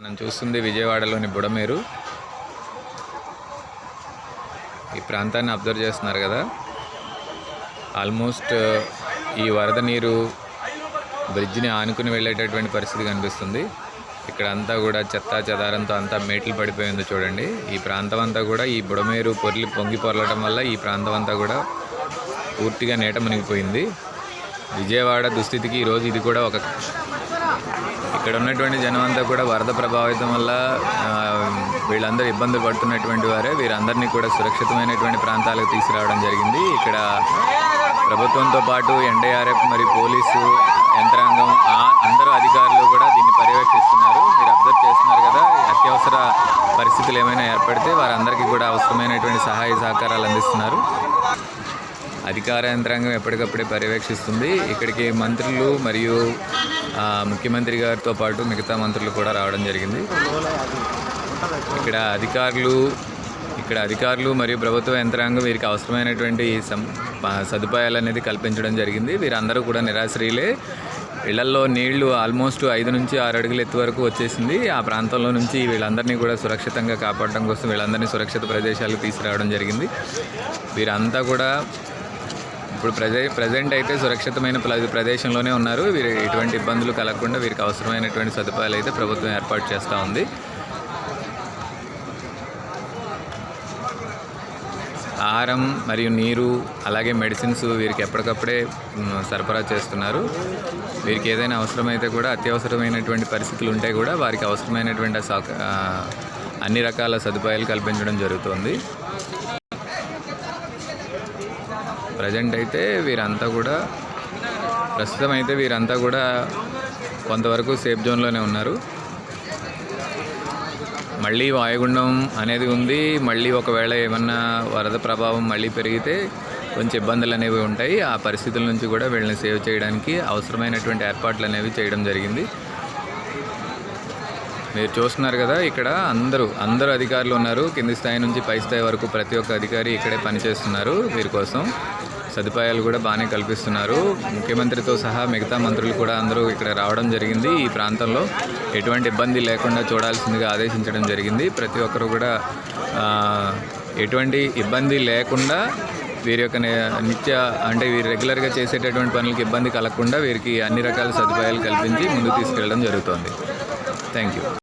మనం చూస్తుంది విజయవాడలోని బుడమేరు. ఈ ప్రాంతాన్ని అబ్జర్వ్ చేస్తున్నారు కదా. ఆల్మోస్ట్ ఈ వరద నీరు బ్రిడ్జిని ఆనుకుని వెళ్ళేటటువంటి పరిస్థితి కనిపిస్తుంది. ఇక్కడ అంతా కూడా చెత్త చెదారంతో అంతా మేట్లు పడిపోయింది చూడండి. ఈ ప్రాంతం అంతా కూడా ఈ బుడమేరు పొంగి పొరలటం వల్ల ఈ ప్రాంతం అంతా కూడా పూర్తిగా నీట మునిగిపోయింది. విజయవాడ దుస్థితికి ఈరోజు ఇది కూడా ఒక. ఇక్కడ ఉన్నటువంటి జనం అంతా కూడా వరద ప్రభావితం వల్ల వీళ్ళందరూ ఇబ్బందులు పడుతున్నటువంటి వారే. వీరందరినీ కూడా సురక్షితమైనటువంటి ప్రాంతాలకు తీసుకురావడం జరిగింది. ఇక్కడ ప్రభుత్వంతో పాటు ఎన్డీఆర్ఎఫ్ మరియు పోలీసు యంత్రాంగం అందరూ అధికారులు కూడా దీన్ని పర్యవేక్షిస్తున్నారు. మీరు అబ్జర్వ్ చేస్తున్నారు కదా. అత్యవసర పరిస్థితులు ఏమైనా ఏర్పడితే వారందరికీ కూడా అవసరమైనటువంటి సహాయ సహకారాలు అందిస్తున్నారు. అధికార యంత్రాంగం ఎప్పటికప్పుడే పర్యవేక్షిస్తుంది. ఇక్కడికి మంత్రులు మరియు ముఖ్యమంత్రి గారితో పాటు మిగతా మంత్రులు కూడా రావడం జరిగింది. ఇక్కడ అధికారులు మరియు ప్రభుత్వ యంత్రాంగం వీరికి అవసరమైనటువంటి సదుపాయాలు అనేది కల్పించడం జరిగింది. వీరందరూ కూడా నిరాశ్రయులే. ఇళ్లల్లో నీళ్లు ఆల్మోస్ట్ 5 నుంచి 6 అడుగుల ఎత్తు వరకు వచ్చేసింది. ఆ ప్రాంతంలో నుంచి వీళ్ళందరినీ కూడా సురక్షితంగా కాపాడడం కోసం వీళ్ళందరినీ సురక్షిత ప్రదేశాలకు తీసుకురావడం జరిగింది. వీరంతా కూడా ఇప్పుడు ప్రజెంట్ అయితే సురక్షితమైన ప్రదేశంలోనే ఉన్నారు. వీరు ఎటువంటి ఇబ్బందులు కలగకుండా వీరికి అవసరమైనటువంటి సదుపాయాలు అయితే ప్రభుత్వం ఏర్పాటు చేస్తూ ఉంది. ఆహారం మరియు నీరు అలాగే మెడిసిన్స్ వీరికి ఎప్పటికప్పుడే సరఫరా చేస్తున్నారు. వీరికి ఏదైనా అవసరమైతే కూడా అత్యవసరమైనటువంటి పరిస్థితులు ఉంటే కూడా వారికి అవసరమైనటువంటి అన్ని రకాల సదుపాయాలు కల్పించడం జరుగుతుంది. ప్రజెంట్ అయితే వీరంతా కూడా కొంతవరకు సేఫ్ జోన్లోనే ఉన్నారు. మళ్ళీ వాయుగుండం అనేది ఉంది. మళ్ళీ ఒకవేళ ఏమన్నా వరద ప్రభావం మళ్ళీ పెరిగితే కొంచెం ఇబ్బందులు అనేవి ఉంటాయి. ఆ పరిస్థితుల నుంచి కూడా వీళ్ళని సేవ్ చేయడానికి అవసరమైనటువంటి ఏర్పాట్లు అనేవి చేయడం జరిగింది. మీరు చూస్తున్నారు కదా. ఇక్కడ అందరూ అధికారులు ఉన్నారు. కింది స్థాయి నుంచి పై స్థాయి వరకు ప్రతి ఒక్క అధికారి ఇక్కడే పనిచేస్తున్నారు. వీరి కోసం సదుపాయాలు కూడా బాగానే కల్పిస్తున్నారు. ముఖ్యమంత్రితో సహా మిగతా మంత్రులు కూడా అందరూ ఇక్కడ రావడం జరిగింది. ఈ ప్రాంతంలో ఎటువంటి ఇబ్బంది లేకుండా చూడాల్సిందిగా ఆదేశించడం జరిగింది. ప్రతి ఒక్కరు కూడా ఎటువంటి ఇబ్బంది లేకుండా వీరి యొక్క వీరు రెగ్యులర్గా చేసేటటువంటి పనులకు ఇబ్బంది కలగకుండా వీరికి అన్ని రకాల సదుపాయాలు కల్పించి ముందుకు తీసుకెళ్ళడం జరుగుతుంది. Thank you.